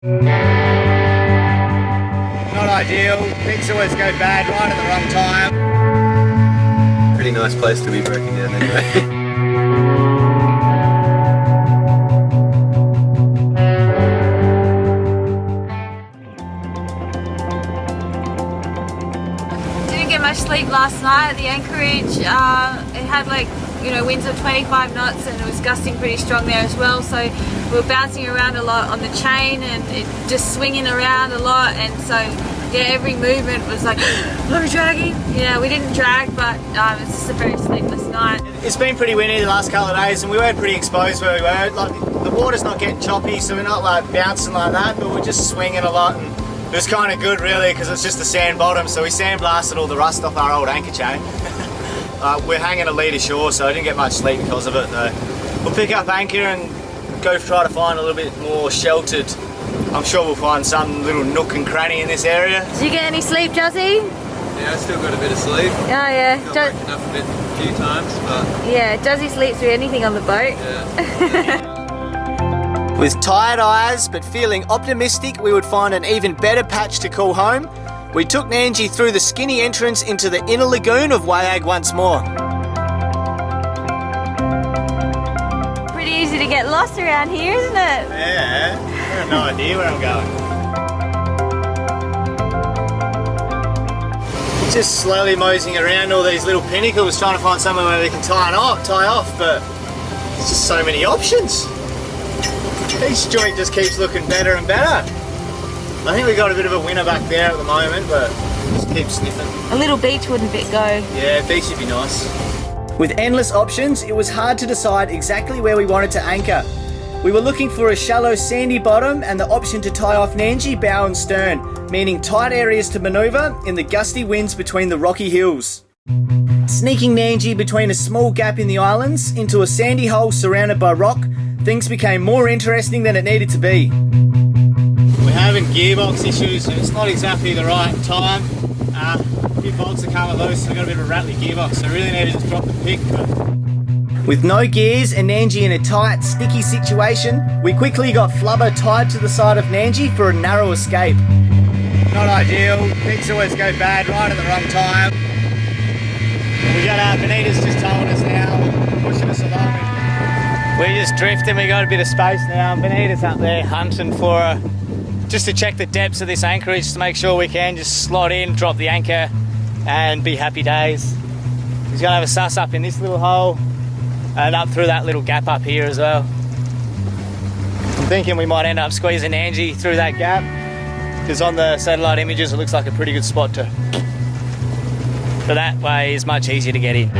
Not ideal, things always go bad right at the wrong time. Pretty nice place to be breaking down anyway. Much sleep last night at the anchorage. It had like, you know, winds of 25 knots and it was gusting pretty strong there as well, so we were bouncing around a lot on the chain and it just swinging around a lot, and so yeah, every movement was like, are we dragging? Yeah, we didn't drag, but it's just a very sleepless night. It's been pretty windy the last couple of days and we weren't pretty exposed where we were. Like, the water's not getting choppy, so we're not like bouncing like that, but we're just swinging a lot, and it was kind of good really because it's just a sand bottom, so we sandblasted all the rust off our old anchor chain. We're hanging a lead ashore, so I didn't get much sleep because of it though. We'll pick up anchor and go try to find a little bit more sheltered. I'm sure we'll find some little nook and cranny in this area. Did you get any sleep, Juzzy? Yeah, I still got a bit of sleep. Oh yeah. Got woken up a few times, but... Yeah, Juzzy sleeps through anything on the boat. Yeah. With tired eyes, but feeling optimistic we would find an even better patch to call home, we took Nandji through the skinny entrance into the inner lagoon of Wayag once more. Pretty easy to get lost around here, isn't it? Yeah, I have no idea where I'm going. Just slowly moseying around all these little pinnacles trying to find somewhere where we can tie off, but there's just so many options. Each joint just keeps looking better and better. I think we got a bit of a winner back there at the moment, but just keep sniffing. A little beach wouldn't it go? Yeah, beach would be nice. With endless options, it was hard to decide exactly where we wanted to anchor. We were looking for a shallow sandy bottom and the option to tie off Nandji bow and stern, meaning tight areas to manoeuvre in the gusty winds between the rocky hills. Sneaking Nandji between a small gap in the islands into a sandy hole surrounded by rock, things became more interesting than it needed to be. We're having gearbox issues and it's not exactly the right time. A few bolts are coming loose, so I've got a bit of a rattly gearbox, so I really need to just drop the pick. But... With no gears and Nandji in a tight, sticky situation, we quickly got flubber tied to the side of Nandji for a narrow escape. Not ideal, things always go bad right at the wrong time. We got Benita's just told us now, pushing us along. We're just drifting, we got a bit of space now. Benita's up there hunting for her, just to check the depths of this anchorage to make sure we can just slot in, drop the anchor and be happy days. He's gonna have a suss up in this little hole and up through that little gap up here as well. I'm thinking we might end up squeezing Nandji through that gap, because on the satellite images it looks like a pretty good spot to... But that way is much easier to get in.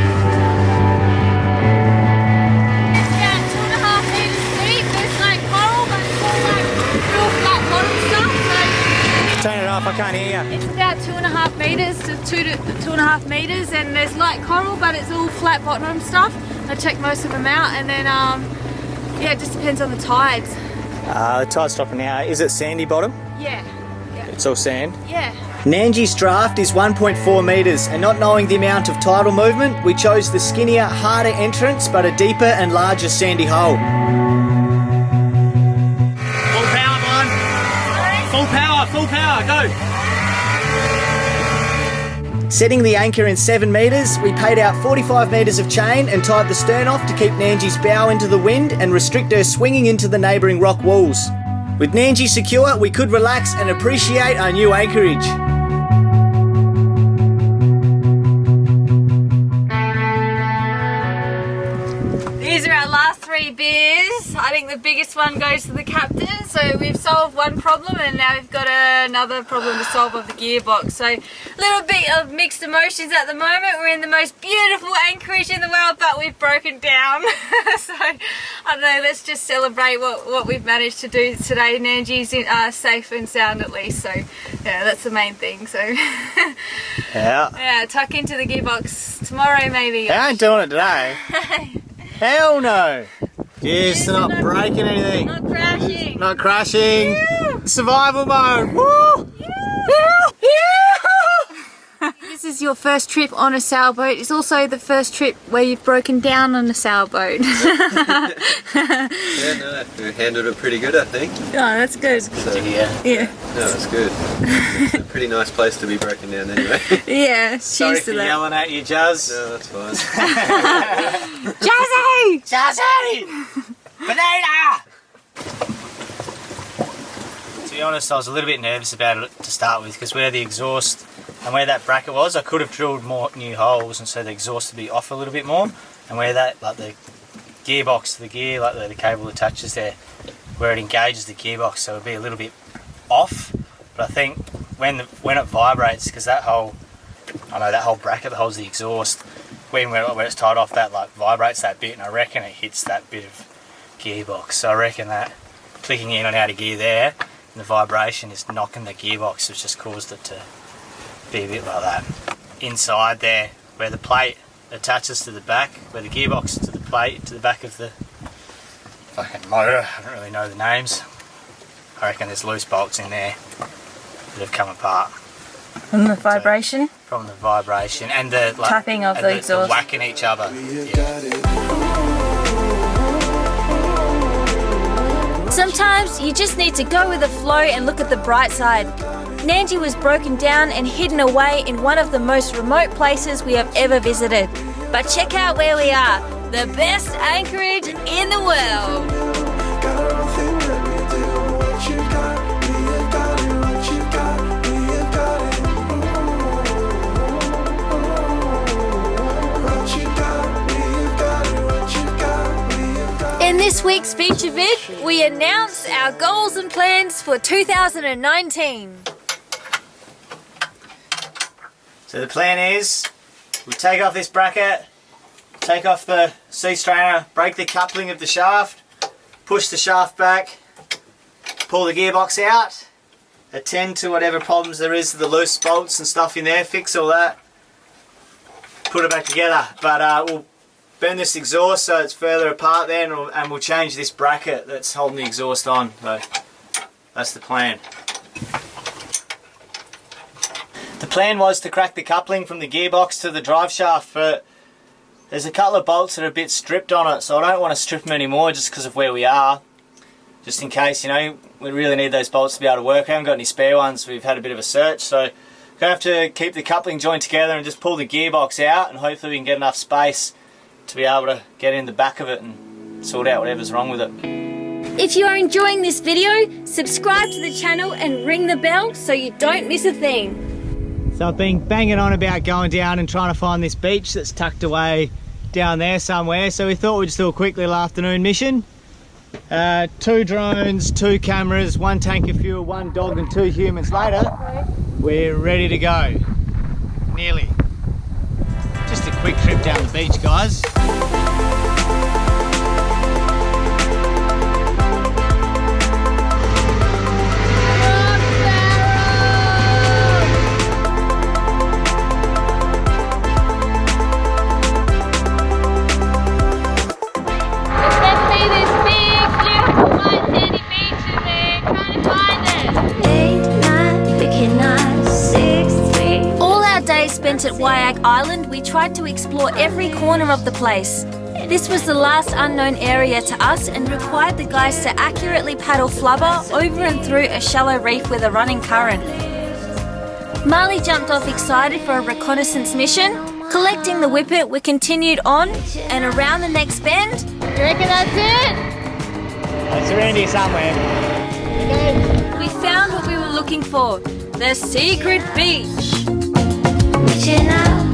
Turn it off, I can't hear you. It's about 2.5 metres to 2.5 metres, and there's light coral, but it's all flat bottom stuff. I checked most of them out, and then yeah, it just depends on the tides. The tide's dropping now. Is it sandy bottom? Yeah. It's all sand? Yeah. Nandji's draft is 1.4 metres, and not knowing the amount of tidal movement, we chose the skinnier, harder entrance, but a deeper and larger sandy hole. Full power, go! Setting the anchor in 7 metres, we paid out 45 metres of chain and tied the stern off to keep Nandji's bow into the wind and restrict her swinging into the neighbouring rock walls. With Nandji secure, we could relax and appreciate our new anchorage. These are our last 3 beers. I think the biggest one goes to the captain. So we've solved one problem and now we've got another problem to solve of the gearbox. So a little bit of mixed emotions at the moment. We're in the most beautiful anchorage in the world, but we've broken down. So I don't know, let's just celebrate what we've managed to do today. Nandji's safe and sound at least. So yeah, that's the main thing. So yeah, tuck into the gearbox tomorrow maybe. I ain't doing it today. Hell no! Yes, not breaking anything. Not crashing. Not crashing. Yeah. Survival mode. Woo! Yeah. Yeah. this is your first trip on a sailboat, it's also the first trip where you've broken down on a sailboat. Yeah, no, we handled it pretty good, I think. Oh, that's good. So, Yeah. no, it's good. It's a pretty nice place to be broken down anyway. Yeah, Sorry cheers for to that. yelling at you, Jazz. No, that's fine. Jazzy! Jazzy! Banana! To be honest, I was a little bit nervous about it to start with because where the exhaust and where that bracket was, I could have drilled more new holes and so the exhaust would be off a little bit more. And where that, like the gearbox to the gear, like the cable attaches there, where it engages the gearbox, so it would be a little bit off. But I think when it vibrates, because that whole bracket that holds the exhaust, when it's tied off, that like vibrates that bit, and I reckon it hits that bit of gearbox. So I reckon that clicking in and out of gear there, and the vibration is knocking the gearbox, so it's just caused it to be a bit like that. Inside there, where the plate attaches to the back, where the gearbox is to the plate, to the back of the fucking motor, I don't really know the names. I reckon there's loose bolts in there that have come apart. From the vibration? So, from the vibration and the like, tapping of the exhaust. The whacking each other. Yeah. Sometimes you just need to go with the flow and look at the bright side. Nandji was broken down and hidden away in one of the most remote places we have ever visited. But check out where we are, the best anchorage in the world. In this week's feature vid, we announce our goals and plans for 2019. So the plan is, we take off this bracket, take off the sea strainer, break the coupling of the shaft, push the shaft back, pull the gearbox out, attend to whatever problems there is, the loose bolts and stuff in there, fix all that, put it back together. But we'll bend this exhaust so it's further apart then, and we'll change this bracket that's holding the exhaust on. So that's the plan. The plan was to crack the coupling from the gearbox to the drive shaft, but there's a couple of bolts that are a bit stripped on it, so I don't want to strip them anymore just because of where we are. Just in case, you know, we really need those bolts to be able to work. I haven't got any spare ones, we've had a bit of a search, so we're going to have to keep the coupling joint together and just pull the gearbox out, and hopefully we can get enough space to be able to get in the back of it and sort out whatever's wrong with it. If you are enjoying this video, subscribe to the channel and ring the bell so you don't miss a thing. So I've been banging on about going down and trying to find this beach that's tucked away down there somewhere, so we thought we'd just do a quick little afternoon mission. 2 drones, 2 cameras, 1 tank of fuel, 1 dog and 2 humans later, we're ready to go. Nearly. Just a quick trip down the beach, guys. Spent at Wayag Island, we tried to explore every corner of the place. This was the last unknown area to us and required the guys to accurately paddle flubber over and through a shallow reef with a running current. Marley jumped off excited for a reconnaissance mission. Collecting the whippet, we continued on and around the next bend. You reckon that's it? It's around here somewhere. We found what we were looking for, the secret beach. Reaching out.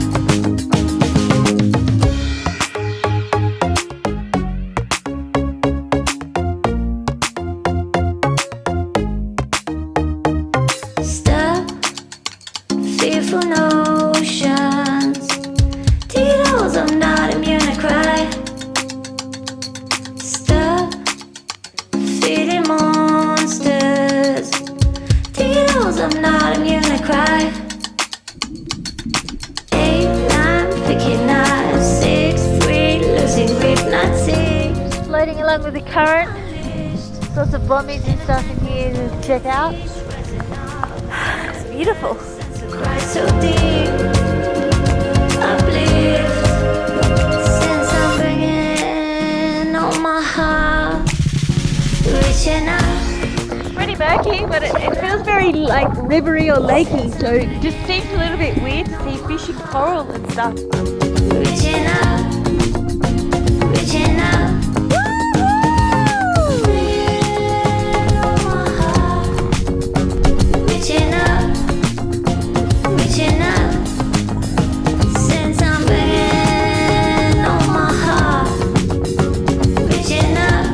Stop, fearful notions. Tito's, I'm not immune to cry. Stop, feeding monsters. Tito's, I'm not immune to cry. Floating along with the current. Lots of bombies and stuff in here to check out. It's beautiful. So deep. uplift. Since I'm bringing all my heart, reaching out. Pretty murky, but it feels very like rivery or lakey, so it just seems a little bit weird to see fish and coral and stuff. Reaching out, reaching out. Bringing all my heart, reaching out, reaching out. Since I'm bringing all my heart, reaching out,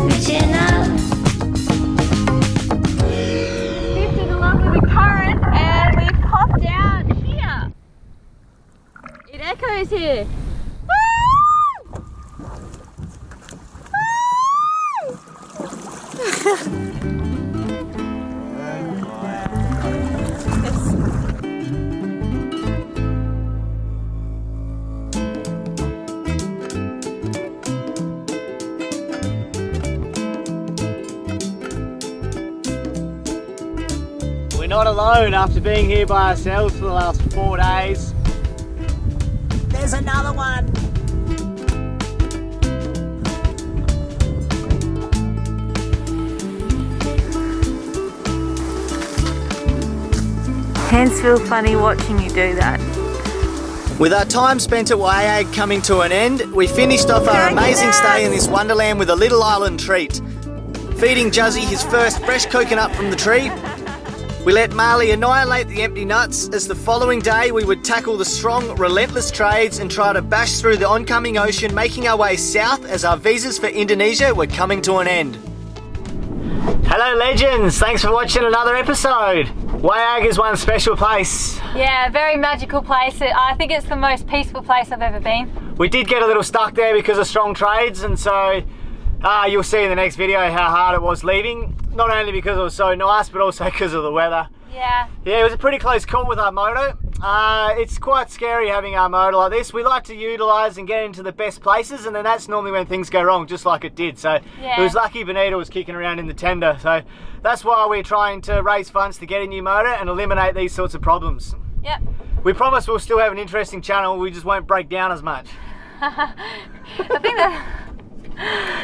reaching out. Drifted along with the current and we've popped down here. It echoes here. We're not alone after being here by ourselves for the last 4 days. There's another one. Hands feel funny watching you do that. With our time spent at Wayag coming to an end, we finished off our amazing stay in this wonderland with a little island treat. Feeding Juzzy his first fresh coconut from the tree, we let Marley annihilate the empty nuts as the following day we would tackle the strong, relentless trades and try to bash through the oncoming ocean, making our way south as our visas for Indonesia were coming to an end. Hello legends, thanks for watching another episode. Wayag is one special place. Yeah, very magical place. I think it's the most peaceful place I've ever been. We did get a little stuck there because of strong trades, and so you'll see in the next video how hard it was leaving. Not only because it was so nice, but also because of the weather. Yeah. Yeah, it was a pretty close call with our motor. It's quite scary having our motor like this. We like to utilise and get into the best places, and then that's normally when things go wrong, just like it did. So yeah. It was lucky Benita was kicking around in the tender. So that's why we're trying to raise funds to get a new motor and eliminate these sorts of problems. Yep. We promise we'll still have an interesting channel, we just won't break down as much. I think that...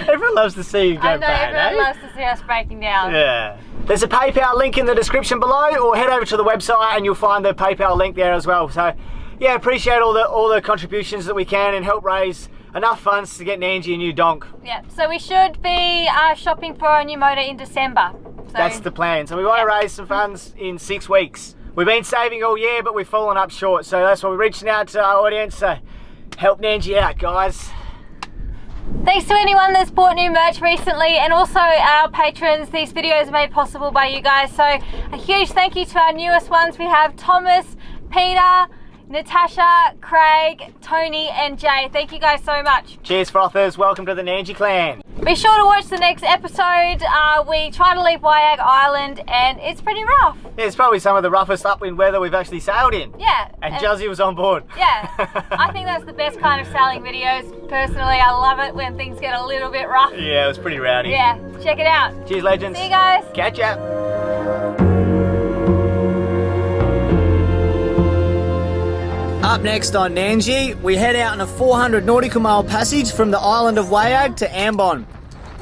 Everyone loves to see you go I know, bad, everyone eh? loves to see us breaking down. Yeah. There's a PayPal link in the description below, or head over to the website and you'll find the PayPal link there as well. So yeah, appreciate all the contributions that we can and help raise enough funds to get Nandji a new donk. Yeah, so we should be shopping for a new motor in December. So, that's the plan. So we want to raise some funds in 6 weeks. We've been saving all year, but we've fallen up short. So that's why we're reaching out to our audience. So help Nandji out, guys. Thanks to anyone that's bought new merch recently, and also our patrons. These videos are made possible by you guys, so a huge thank you to our newest ones. We have Thomas, Peter, Natasha, Craig, Tony and Jay. Thank you guys so much. Cheers frothers, welcome to the Nandji clan. Be sure to watch the next episode. We try to leave Wayag Island and it's pretty rough. Yeah, it's probably some of the roughest upwind weather we've actually sailed in. Yeah. And Juzzy was on board. Yeah, I think that's the best kind of sailing videos. Personally, I love it when things get a little bit rough. Yeah, it was pretty rowdy. Yeah, check it out. Cheers legends. See you guys. Catch ya. Up next on Nandji, we head out on a 400 nautical mile passage from the island of Wayag to Ambon.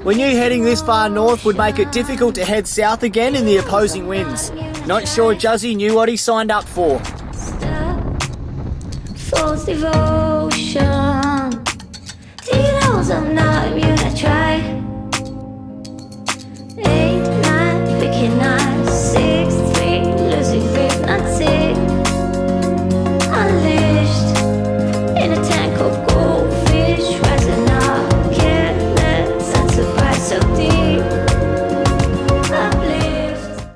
We knew heading this far north would make it difficult to head south again in the opposing winds. Not sure Juzzy knew what he signed up for. False devotion. He knows I'm not immune.